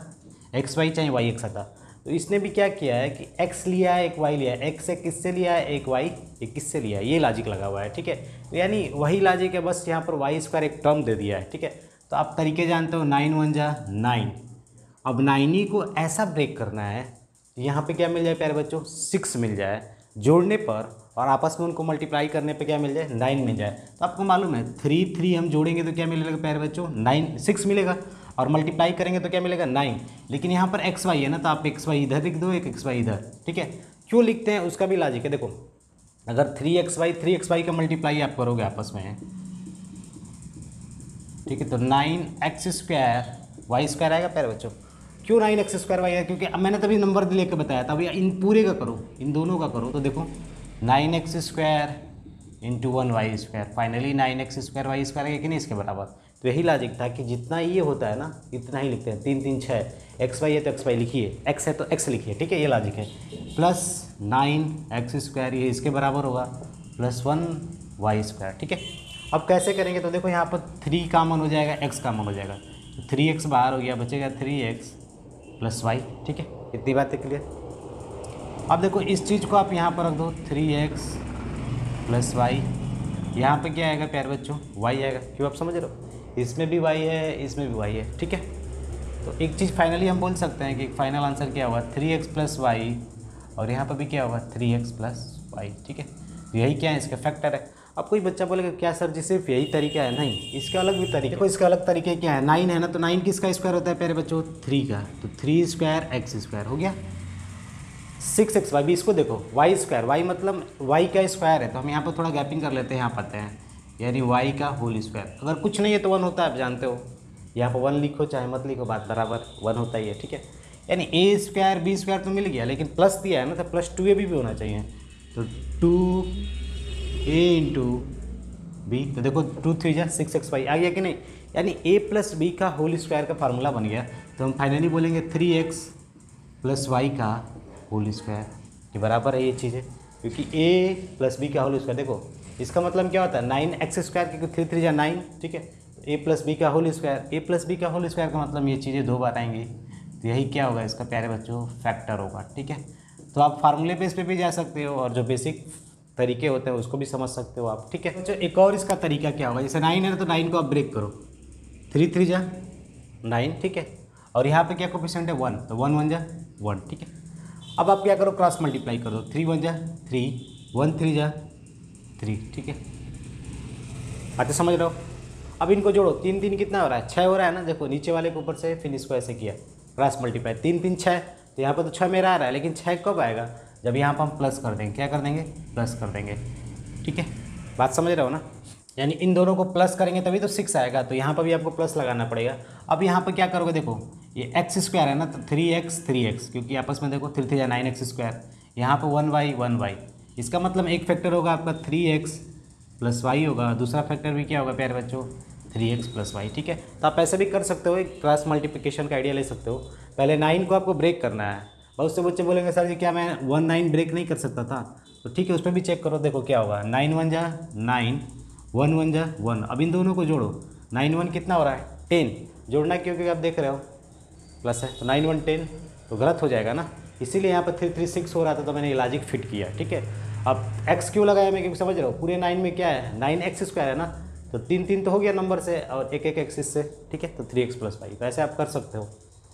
xy चाहे yx आता। तो इसने भी क्या किया है कि x लिया है, एक y लिया है, x एक किससे लिया है, एक y एक किससे लिया है, ये लॉजिक लगा हुआ है, ठीक है। तो यानी वही लॉजिक है, बस यहाँ पर y² एक टर्म दे दिया है, ठीक है। तो आप तरीके जानते हो, 9 1 जा 9। अब 9 को ऐसा ब्रेक करना है, यहाँ पे क्या मिल जाए प्यारे बच्चों 6 मिल जाए जोड़ने पर, और आपस में उनको मल्टीप्लाई करने पे क्या मिल जाए 9 मिल जाए। तो आपको मालूम है 3 3 हम जोड़ेंगे तो क्या मिलेगा प्यारे बच्चों 6 मिलेगा, और मल्टीप्लाई करेंगे तो क्या मिलेगा 9। लेकिन यहाँ पर xy है ना, तो आप xy इधर लिख दो, एक xy इधर, ठीक है। क्यों लिखते हैं उसका भी लॉजिक है। देखो अगर 3xy का मल्टीप्लाई आप करोगे आपस में, ठीक है, तो 9x² y² आएगा प्यारे बच्चों। क्यों 9x² y है, क्योंकि अब मैंने तभी नंबर लेकर बताया था। अभी इन पूरे का करो, इन दोनों का करो, तो देखो 9x² × 1y², finally 9x² y² है कि नहीं इसके बराबर। तो यही लॉजिक था कि जितना ये होता है ना इतना ही लिखते हैं, 3 3 6, xy है तो xy लिखिए, x है तो x लिखिए, ठीक है, ये लॉजिक है। प्लस 9x² ये इसके बराबर होगा, प्लस 1y², ठीक है। अब कैसे करेंगे, तो देखो यहाँ पर 3 कॉमन हो जाएगा, x कॉमन हो जाएगा, तो 3x बाहर हो गया, बचेगा 3x + y, ठीक है। इतनी बातें क्लियर। अब देखो इस चीज़ को आप यहाँ पर रख दो, 3x + y, यहाँ पे क्या आएगा प्यारे बच्चों y आएगा। क्यों, आप समझ रहे हो, इसमें भी y है, इसमें भी y है, ठीक है। तो एक चीज़ फाइनली हम बोल सकते हैं कि फाइनल आंसर क्या होगा 3x + y, और यहाँ पर भी क्या होगा 3x + y, ठीक है। तो यही क्या है, इसका फैक्टर है। अब कोई बच्चा बोलेगा क्या सर जी सिर्फ यही तरीका है, नहीं, इसके अलग भी तरीके। देखो इसका अलग तरीके क्या है, 9 है ना, तो 9 किसका स्क्वायर होता है प्यारे बच्चों 3 का, तो 3² x² हो गया। 6xy, भी इसको देखो वाई स्क्वायर, वाई मतलब वाई का स्क्वायर है, तो हम यहाँ पर थोड़ा गैपिंग कर लेते हैं, यहाँ पाते हैं यानी वाई का होल स्क्वायर। अगर कुछ नहीं है तो 1 होता है, आप जानते हो, यहाँ पर 1 लिखो चाहे मत लिखो, बात बराबर 1 होता ही है, ठीक है। यानी ए स्क्वायर बी स्क्वायर तो मिल गया, लेकिन प्लस दिया है ना, तो प्लस 2ab भी होना चाहिए, तो 2a इंटू बी, तो देखो 2 3 जा 6xy आ गया कि नहीं, यानी a प्लस बी का होल स्क्वायर का फार्मूला बन गया। तो हम फाइनली बोलेंगे 3x प्लस वाई का होल स्क्वायर के बराबर है ये चीज़ें, क्योंकि a प्लस बी का होल स्क्वायर, देखो इसका मतलब क्या होता है 9x स्क्वायर, क्योंकि 3 3 जा 9, ठीक है। a प्लस बी का whole square, a plus b का होल स्क्वायर का मतलब ये चीज़ें 2 बार आएंगी, तो यही क्या होगा इसका प्यारे बच्चों, फैक्टर होगा, ठीक है। तो आप फार्मूले बेस पे भी जा सकते हो, और जो बेसिक तरीके होते हैं उसको भी समझ सकते हो आप, ठीक है। बच्चों एक और इसका तरीका क्या होगा, जैसे 9 है ना, तो 9 को आप ब्रेक करो, 3 3 जा 9, ठीक है, और यहाँ पे क्या कोफिशिएंट है 1, तो 1 1 जा 1, ठीक है। अब आप क्या करो, क्रॉस मल्टीप्लाई कर दो, 3 1 जा 3, 1 3 जा 3, ठीक है। बातें समझ रहे हो। अब इनको जोड़ो, 3 3 कितना हो रहा है, 6 हो रहा है ना, देखो नीचे वाले के ऊपर से, फिर इसको ऐसे किया क्रॉस मल्टीप्लाई, 3 3 6, तो यहाँ पर तो 6 मेरा आ रहा है, लेकिन 6 कब आएगा, जब यहाँ पर हम प्लस कर देंगे, क्या कर देंगे, प्लस कर देंगे, ठीक है। बात समझ रहे हो ना, यानी इन दोनों को प्लस करेंगे तभी तो 6 आएगा, तो यहाँ पर भी आपको प्लस लगाना पड़ेगा। अब यहाँ पर क्या करोगे, देखो ये एक्स स्क्वायर है ना, तो 3x, क्योंकि आपस में देखो 3 3 या 9x स्क्वायर, यहाँ पर 1y, इसका मतलब एक फैक्टर होगा आपका 3x प्लस वाई होगा, दूसरा फैक्टर भी क्या होगा प्यारे बच्चों, 3x प्लस वाई, ठीक है। तो आप ऐसे भी कर सकते हो, एक क्रॉस मल्टीप्लिकेशन का आइडिया ले सकते हो। पहले 9 को आपको ब्रेक करना है, बहुत से बच्चे बोलेंगे सर जी क्या मैं 1 9 ब्रेक नहीं कर सकता था, तो ठीक है उस पर भी चेक करो, देखो क्या होगा, 9 1 जा 9, 1 1 जा 1, अब इन दोनों को जोड़ो, 9 1 कितना हो रहा है 10, जोड़ना क्योंकि आप देख रहे हो प्लस है, तो 9 1 10, तो गलत हो जाएगा ना, इसीलिए यहाँ पर 3 3 6 हो रहा था, तो मैंने ये लॉजिक फिट किया, ठीक है। अब x क्यों लगाया मैं, क्योंकि समझ रहे हो पूरे 9 में क्या है 9x स्क्वायर है ना, तो 3 3 तो हो गया नंबर से, और एक एक एक्सिस से, ठीक है, तो 3x प्लस वाई, तो ऐसे आप कर सकते हो।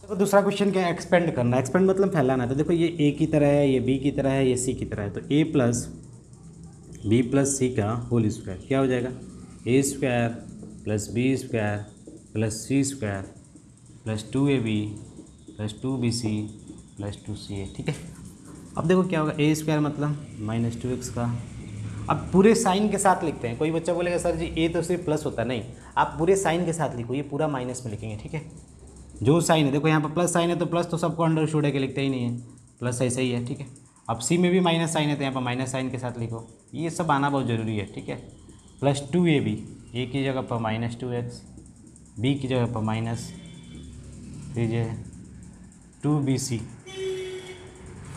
देखो दूसरा क्वेश्चन क्या है, एक्सपेंड करना, एक्सपेंड मतलब फैलाना है, तो देखो ये a की तरह है, ये b की तरह है, ये c की तरह है, तो a plus B plus c का होल स्क्वायर क्या हो जाएगा, a square plus B square plus C square plus 2ab plus 2bc plus 2ca, ठीक है। अब देखो क्या होगा, a स्क्वायर मतलब माइनस 2x का, अब पूरे साइन के साथ लिखते हैं, कोई बच्चा बोलेगा सर जी a तो सिर्फ प्लस होता है, नहीं, आप पूरे साइन के साथ लिखो, ये पूरा माइनस में लिखेंगे, ठीक है। जो साइन है देखो यहाँ पर प्लस साइन है, तो प्लस तो सबको अंडर शूड है कि लिखते ही नहीं है, प्लस ऐसा ही है, ठीक है। अब सी में भी माइनस साइन है, तो यहाँ पर माइनस साइन के साथ लिखो, ये सब आना बहुत ज़रूरी है, ठीक है। प्लस 2ab, ए की जगह पर माइनस 2x, बी की जगह पर माइनस, फिर जो है 2bc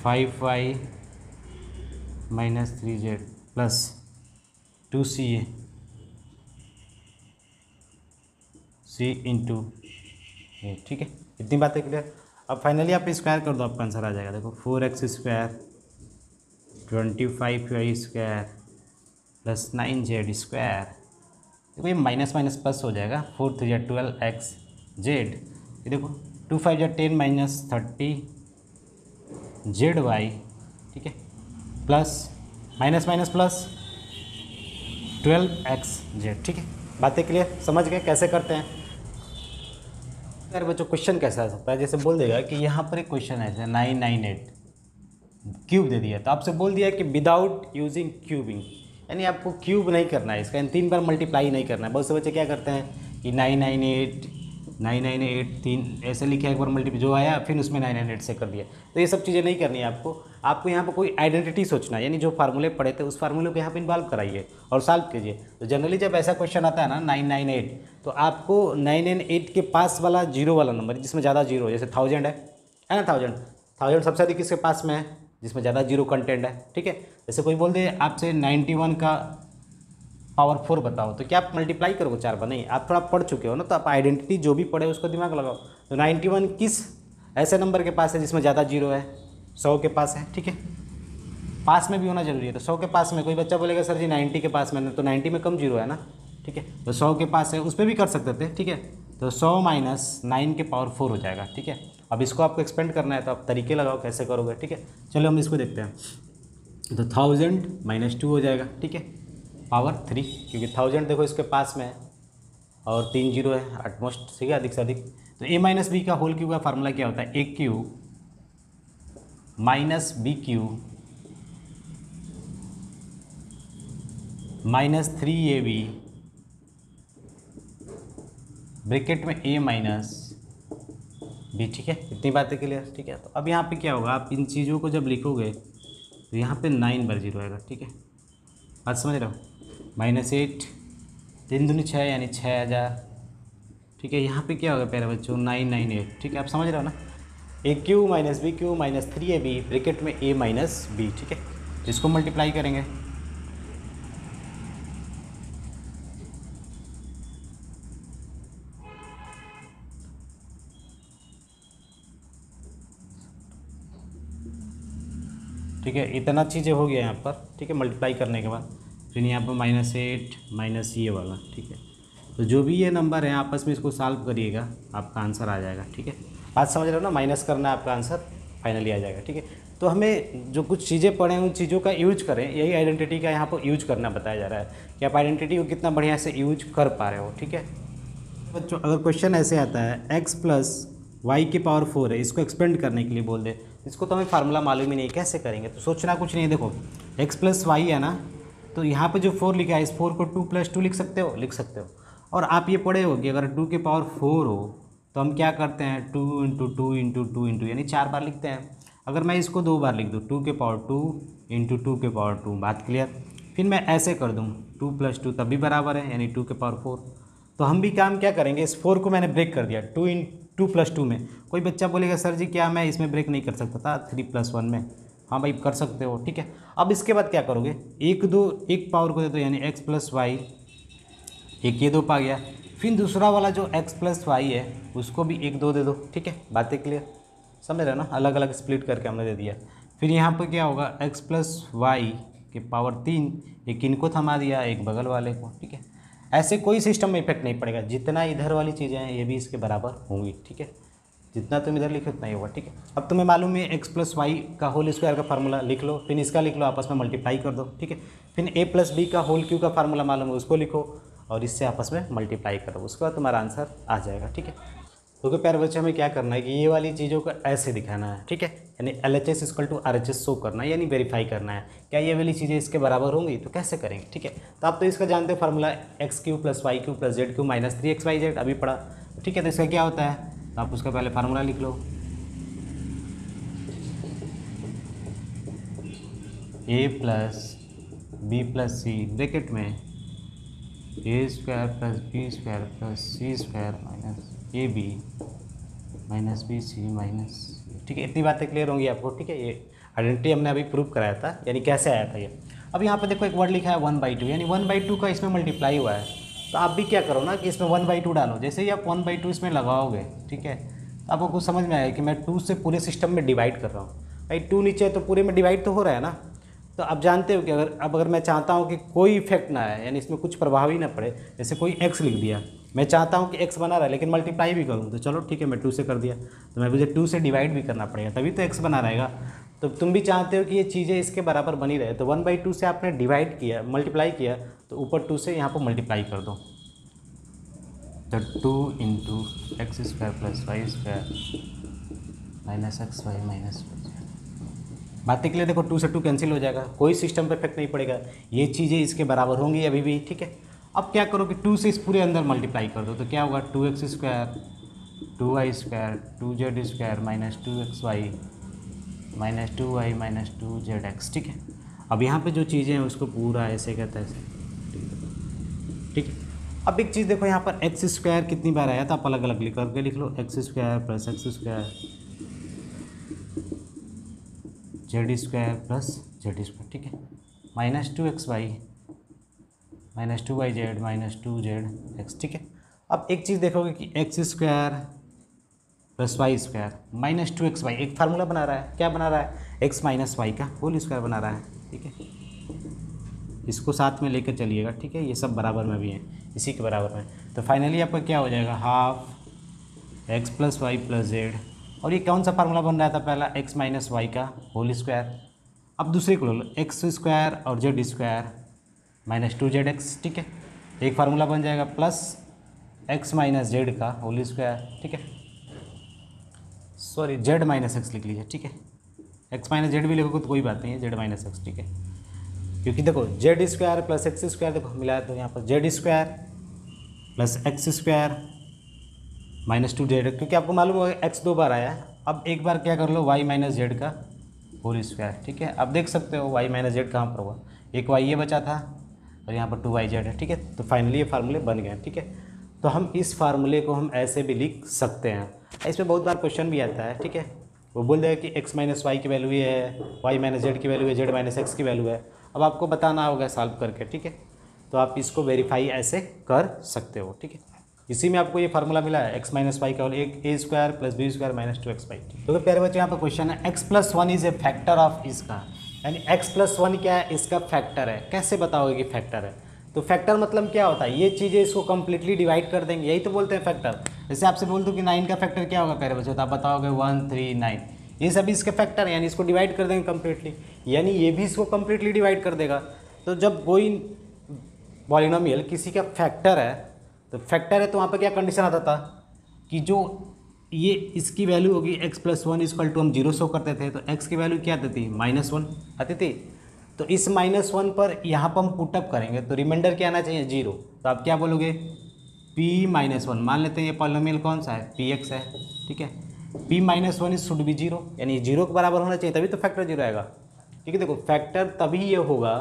5y minus 3z plus 2ca c into A, ठीक है। इतनी बातें क्लियर। अब फाइनली आप स्क्वायर कर दो, आपका आंसर आ जाएगा, देखो 4x square 25y square plus 9z square, देखो ये माइनस माइनस प्लस हो जाएगा, 4 3 जा 12xz, ये देखो 2 5 जा 10 माइनस 30zy, ठीक है, plus minus minus plus 12xz, ठीक है। बातें क्लियर, समझ गए कैसे करते हैं। यार बच्चों क्वेश्चन कैसा आ सकता है, जैसे बोल देगा कि यहाँ पर एक क्वेश्चन है जैसे 998 क्यूब दे दिया, तो आपसे बोल दिया कि विदाउट यूजिंग क्यूबिंग, यानी आपको क्यूब नहीं करना है इसका, 3 बार मल्टीप्लाई नहीं करना है। बहुत से बच्चे क्या करते हैं कि 998 3 ऐसे लिखे, एक बार मल्टीप्लाई जो आया फिर उसमें 998 से कर दिया, तो ये सब चीज़ें नहीं करनी है आपको। आपको यहाँ पर कोई आइडेंटिटी सोचना है, यानी जो फार्मूले पढ़े थे उस फार्मूले को यहाँ पे इन्वॉल्व कराइए और सॉल्व कीजिए। तो जनरली जब ऐसा क्वेश्चन आता है ना 998, तो आपको 998 के पास वाला जीरो वाला नंबर जिसमें ज़्यादा जीरो, जैसे 1000 है ना, 1000 सबसे अधिक किसके पास में है, जिसमें ज़्यादा जीरो कंटेंट है, ठीक है। जैसे कोई बोल दे आपसे 91 का पावर 4 बताओ, तो क्या आप मल्टीप्लाई करोगे 4 बार, नहीं, आप थोड़ा पढ़ चुके हो ना, तो आप आइडेंटिटी जो भी पढ़े उसको दिमाग लगाओ। तो 91 किस ऐसे नंबर के पास है जिसमें ज़्यादा जीरो है, 100 के पास है, ठीक है, पास में भी होना जरूरी है। तो 100 के पास में, कोई बच्चा बोलेगा सर जी 90 के पास में, तो 90 में कम जीरो है ना, ठीक है, तो 100 के पास है, उस पर भी कर सकते थे, ठीक है। तो 100 माइनस 9 के पावर 4 हो जाएगा, ठीक है। अब इसको आपको एक्सपेंड करना है, तो आप तरीके लगाओ कैसे करोगे, ठीक है। चलो हम इसको देखते हैं, तो 1000 माइनस 2 हो जाएगा, ठीक है, पावर 3, क्योंकि 1000 देखो इसके पास में है और 3 जीरो है ऑलमोस्ट, ठीक है, अधिक से अधिक। तो a माइनस बी का होल क्यूब का फार्मूला क्या होता है, a cube minus B cube minus 3ab bracket में a माइनस बी। ठीक है, इतनी बातें क्लियर। ठीक है, तो अब यहाँ पे क्या होगा, आप इन चीज़ों को जब लिखोगे तो यहाँ पे 9/0 आएगा। ठीक है, बात समझ रहे हो। -8 3 दूनी 6 यानी 6000। ठीक है, यहाँ पे क्या होगा प्यारे बच्चों 998। ठीक है, आप समझ रहे हो ना। A cube minus B cube minus 3ab bracket में a माइनस बी। ठीक है, इसको मल्टीप्लाई करेंगे। ठीक है, इतना चीज़ें हो गया यहाँ पर। ठीक है, मल्टीप्लाई करने के बाद फिर यहाँ पर -8 माइनस ये वाला। ठीक है, तो जो भी ये नंबर है आपस में इसको सॉल्व करिएगा, आपका आंसर आ जाएगा। ठीक है, बात समझ रहे हो ना, माइनस करना है, आपका आंसर फाइनली आ जाएगा। ठीक है, तो हमें जो कुछ चीज़ें पढ़े हैं उन चीज़ों का यूज करें, यही आइडेंटिटी का यहाँ पर यूज करना बताया जा रहा है कि आप आइडेंटिटी को कितना बढ़िया से यूज कर पा रहे हो। ठीक है बच्चों, अगर क्वेश्चन ऐसे आता है x प्लस वाई की पावर 4 है, इसको एक्सपेंड करने के लिए बोल दे, इसको तो हमें फार्मूला मालूम ही नहीं, कैसे करेंगे। तो सोचना कुछ नहीं है, देखो x प्लस वाई है ना, तो यहाँ पे जो 4 लिखा है इस 4 को 2 + 2 लिख सकते हो, लिख सकते हो। और आप ये पढ़े हो कि अगर 2 की पावर 4 हो तो हम क्या करते हैं 2 × 2 × 2 × यानी 4 बार लिखते हैं। अगर मैं इसको 2 बार लिख दूँ 2 की पावर 2 × 2 की पावर 2, बात क्लियर। फिर मैं ऐसे कर दूँ 2 + 2 तब भी बराबर है यानी 2 की पावर 4। तो हम भी काम क्या करेंगे, इस 4 को मैंने ब्रेक कर दिया 2 + 2 में। कोई बच्चा बोलेगा सर जी क्या मैं इसमें ब्रेक नहीं कर सकता था 3 + 1 में। हाँ भाई कर सकते हो। ठीक है, अब इसके बाद क्या करोगे, एक पावर को दे दो यानी x प्लस वाई, एक ये 2 पा गया। फिर दूसरा वाला जो x प्लस वाई है उसको भी 1 2 दे दो। ठीक है, बातें क्लियर, समझ रहे हो ना, अलग अलग स्प्लिट करके हमने दे दिया। फिर यहाँ पर क्या होगा x प्लस वाई की पावर 3, एक इनको थमा दिया एक बगल वाले को। ठीक है, ऐसे कोई सिस्टम में इफेक्ट नहीं पड़ेगा, जितना इधर वाली चीज़ें हैं ये भी इसके बराबर होंगी। ठीक है, जितना तुम इधर लिखो उतना ही होगा। ठीक है, अब तुम्हें मालूम है x प्लस वाई का होल स्क्वायर का फार्मूला लिख लो, फिर इसका लिख लो, आपस में मल्टीप्लाई कर दो। ठीक है, फिर a प्लस बी का होल क्यू का फार्मूला मालूम है उसको लिखो और इससे आपस में मल्टीप्लाई करो, उसके बाद तुम्हारा आंसर आ जाएगा। ठीक है, क्योंकि प्यारे बच्चे हमें क्या करना है कि ये वाली चीज़ों को ऐसे दिखाना है। ठीक है, यानी LHS = RHS शो करना है, यानी वेरीफाई करना है क्या ये वाली चीज़ें इसके बराबर होंगी, तो कैसे करेंगे। ठीक है, तो आप तो इसका जानते हो formula x³ + y³ + z³ - 3xyz अभी पढ़ा। ठीक है, तो इसका क्या होता है, तो आप उसका पहले फार्मूला लिख लो, a + b + c ब्रैकेट में a² + b² + c² - ab - bc - ठीक है, इतनी बातें क्लियर होंगी आपको। ठीक है, ये आइडेंटिटी हमने अभी प्रूव कराया था, यानी कैसे आया था ये। अब यहाँ पे देखो एक वर्ड लिखा है 1/2, यानी 1/2 का इसमें मल्टीप्लाई हुआ है। तो आप भी क्या करो ना कि इसमें 1/2 डालो, जैसे ही आप 1/2 इसमें लगाओगे, ठीक है, तो आपको कुछ समझ में आएगा कि मैं 2 से पूरे सिस्टम में डिवाइड कर रहा हूँ। भाई 2 नीचे है तो पूरे में डिवाइड तो हो रहा है ना। तो आप जानते हो कि अगर मैं चाहता हूँ कि कोई इफेक्ट ना आए, यानी इसमें कुछ प्रभाव ही ना पड़े, जैसे कोई x लिख दिया, मैं चाहता हूँ कि x बना रहा है लेकिन मल्टीप्लाई भी करूँ, तो चलो ठीक है मैं 2 से कर दिया, तो मैं मुझे 2 से डिवाइड भी करना पड़ेगा तभी तो x बना रहेगा। तो तुम भी चाहते हो कि ये चीज़ें इसके बराबर बनी रहे, तो 1/2 से आपने डिवाइड किया, मल्टीप्लाई किया, तो ऊपर 2 से यहाँ पर मल्टीप्लाई कर दो, तो 2 × x² + y² - xy - बातें के लिए देखो 2 से 2 कैंसिल हो जाएगा, कोई सिस्टम पे इफेक्ट नहीं पड़ेगा, ये चीज़ें इसके बराबर होंगी अभी भी। ठीक है, अब क्या करो कि 2 से इस पूरे अंदर मल्टीप्लाई कर दो, तो क्या होगा 2x² 2y² 2z² - 2xy - 2y - 2zx। ठीक है, अब यहाँ पे जो चीज़ें हैं उसको पूरा ऐसे कहता है ऐसे। ठीक है, अब एक चीज़ देखो यहाँ पर x² कितनी बार आया था, आप अलग अलग लिख करके लिख लो, x² + x² z² + z²। ठीक है, -2xy - 2yz - 2zx। ठीक है, अब एक चीज़ देखोगे कि x² + y² - 2xy एक फार्मूला बना रहा है, क्या बना रहा है, x - y का होल स्क्वायर बना रहा है। ठीक है, इसको साथ में लेकर चलिएगा। ठीक है, ये सब बराबर में भी हैं, इसी के बराबर में, तो फाइनली आपका क्या हो जाएगा, हाफ x + y + z। और ये कौन सा फार्मूला बन रहा था, पहला x - y का होल स्क्वायर। अब दूसरे को लो x² और z² - 2zx। ठीक है, एक फार्मूला बन जाएगा प्लस x - z का होल स्क्वायर। ठीक है, सॉरी z - x लिख लीजिए। ठीक है, एक्स माइनस जेड भी लिखोगे तो कोई बात नहीं है, जेड माइनस एक्स, ठीक है। क्योंकि देखो Z square plus x square देखो मिला तो यहाँ पर Z square plus x square minus 2 Z, क्योंकि आपको मालूम होगा एक्स 2 बार आया है। अब एक बार क्या कर लो वाई माइनस जेड का होल स्क्वायर, ठीक है। अब देख सकते हो वाई माइनस जेड कहाँ पर हुआ, एक वाई ये बचा था और यहाँ पर 2y जेड है, ठीक है। तो फाइनली ये फार्मूले बन गए, ठीक है। तो हम इस फार्मूले को हम ऐसे भी लिख सकते हैं। इसमें बहुत बार क्वेश्चन भी आता है, ठीक है। वो बोल देगा कि x माइनस वाई की वैल्यू ये है, y माइनस जेड की वैल्यू है, z माइनस एक्स की वैल्यू है। अब आपको बताना होगा सॉल्व करके, ठीक है। तो आप इसको वेरीफाई ऐसे कर सकते हो, ठीक है। इसी में आपको ये फार्मूला मिला है x माइनस वाई का होल एक A square plus B square minus 2x Y. तो प्यारे बच्चों यहाँ पर क्वेश्चन है x प्लस 1 इज ए फैक्टर ऑफ इसका, यानी x प्लस 1 क्या है, इसका फैक्टर है। कैसे बताओगे कि फैक्टर है? तो फैक्टर मतलब क्या होता है, ये चीज़ें इसको कम्प्लीटली डिवाइड कर देंगे, यही तो बोलते हैं फैक्टर। जैसे आपसे बोल दूँ कि 9 का फैक्टर क्या होगा प्यारे बच्चों, तो आप बताओगे 1 3 9, ये सभी इसके फैक्टर हैं, यानी इसको डिवाइड कर देंगे कम्प्लीटली, यानी ये भी इसको कम्प्लीटली डिवाइड कर देगा। तो जब कोई पॉलिनोमियल किसी का फैक्टर है, तो फैक्टर है तो वहाँ पर क्या कंडीशन आता था कि जो ये इसकी वैल्यू होगी x प्लस 1 इक्वल टू हम 0 शो करते थे, तो x की वैल्यू क्या आती थी -1 आती थी। तो इस -1 पर यहाँ पर हम पुटअप करेंगे तो रिमाइंडर क्या आना चाहिए 0। तो आप क्या बोलोगे p-1, मान लेते हैं ये पॉलिनोमियल कौन सा है px है, ठीक है। p-1 इज शुड बी 0, यानी 0 के बराबर होना चाहिए तभी तो फैक्टर 0 आएगा, ठीक है। देखो फैक्टर तभी ये होगा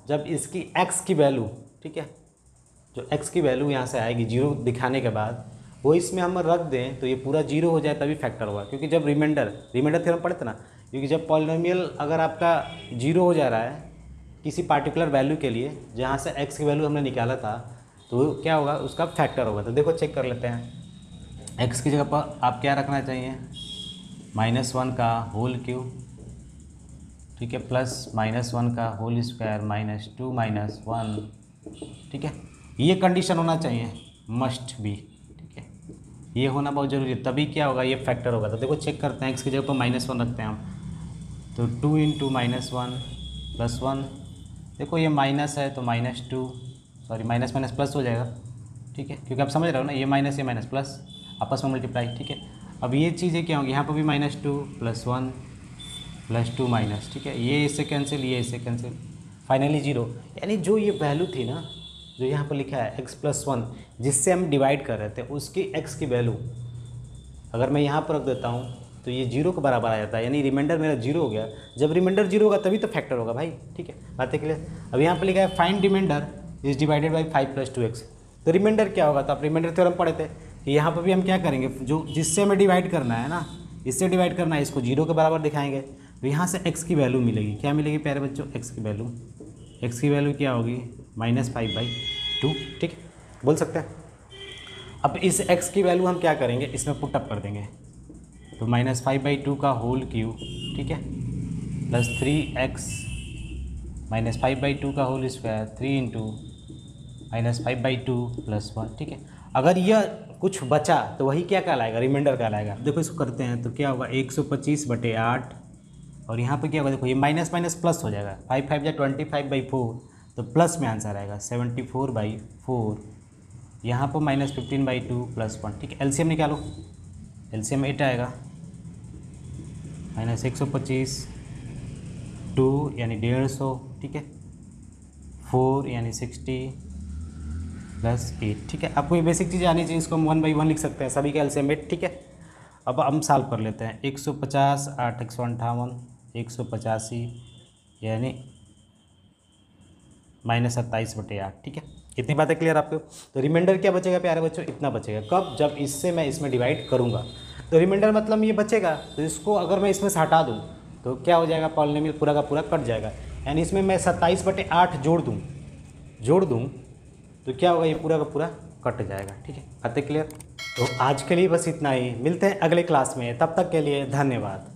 जब इसकी x की वैल्यू, ठीक है, जो x की वैल्यू यहाँ से आएगी 0 दिखाने के बाद वो इसमें हम रख दें तो ये पूरा 0 हो जाए तभी फैक्टर होगा। क्योंकि जब रिमाइंडर थ्योरम पढ़े थे ना, क्योंकि जब पॉलिनोमियल अगर आपका 0 हो जा रहा है किसी पार्टिकुलर वैल्यू के लिए जहाँ से x की वैल्यू हमने निकाला था, तो क्या होगा उसका फैक्टर होगा। तो देखो चेक कर लेते हैं, x की जगह पर आप क्या रखना चाहिए -1 का होल क्यूब, ठीक है, प्लस -1 का होल स्क्वायर -2 -1, ठीक है। ये कंडीशन होना चाहिए, मस्ट बी, ठीक है, ये होना बहुत ज़रूरी है, तभी क्या होगा ये फैक्टर होगा। तो देखो चेक करते हैं, x की जगह पर -1 रखते हैं हम, तो 2 × -1 + 1, देखो ये माइनस है तो -2, सॉरी माइनस माइनस प्लस हो जाएगा, ठीक है, क्योंकि आप समझ रहे हो ना, ये माइनस प्लस आपस में मल्टीप्लाई, ठीक है। अब ये चीज़ें क्या होंगी, यहाँ पर भी -2 + 1 + 2 माइनस, ठीक है, ये इससे कैंसिल, ये इससे कैंसिल, फाइनली 0। यानी जो ये वैल्यू थी ना, जो यहाँ पर लिखा है x प्लस 1 जिससे हम डिवाइड कर रहे थे, उसकी x की वैल्यू अगर मैं यहाँ पर रख देता हूँ तो ये 0 के बराबर आ जाता है, यानी रिमाइंडर मेरा 0 हो गया। जब रिमाइंडर 0 होगा तभी तो फैक्टर होगा भाई, ठीक है, बातें क्लियर। अब यहाँ पर लिखा है find remainder is divided by 5 + 2x, तो रिमाइंडर क्या होगा, तो आप रिमाइंडर थ्योरम पढ़े थे कि यहाँ पर भी हम क्या करेंगे, जो जिससे हमें डिवाइड करना है ना, इससे डिवाइड करना है, इसको 0 के बराबर दिखाएंगे, तो यहाँ से x की वैल्यू मिलेगी, क्या मिलेगी प्यारे बच्चों, x की वैल्यू क्या होगी -5/2, ठीक है, बोल सकते हैं। अब इस x की वैल्यू हम क्या करेंगे, इसमें पुटअप कर देंगे, तो -5/2 का होल क्यूब, ठीक है, प्लस 3x -5/2 का होल स्क्वायर 3 × -5/2 + 1, ठीक है। अगर यह कुछ बचा तो वही क्या कहलाएगा, रिमाइंडर कहलाएगा। देखो इसको करते हैं तो क्या होगा 125/8, और यहाँ पे क्या होगा, देखो ये माइनस माइनस प्लस हो जाएगा, 5 5 या 25/4, तो प्लस में आंसर आएगा 74/4, यहाँ पर -15/2 + 1, ठीक है। एलसीएम निकालो, एलसीएम 8 आएगा, -125 2 यानी 150, ठीक है, 4 यानी 60 + 8, ठीक है। आपको ये बेसिक चीज़ें आनी चाहिए, इसको हम 1 by 1 लिख सकते हैं, सभी का एलसीएम 8, ठीक है। अब हम सॉल्व कर लेते हैं, 150 8 158 185 यानी -27/8, ठीक है। इतनी बातें क्लियर आपको। तो रिमाइंडर क्या बचेगा प्यारे बच्चों, इतना बचेगा, कब, जब इससे मैं इसमें डिवाइड करूँगा। तो रिमाइंडर मतलब ये बचेगा, तो इसको अगर मैं इसमें से हटा दूँ तो क्या हो जाएगा, पॉलिनोमियल पूरा का पूरा कट जाएगा, यानी इसमें मैं 27/8 जोड़ दूँ तो क्या होगा, ये पूरा का पूरा कट जाएगा, ठीक है, बातें क्लियर। तो आज के लिए बस इतना ही, मिलते हैं अगले क्लास में, तब तक के लिए धन्यवाद।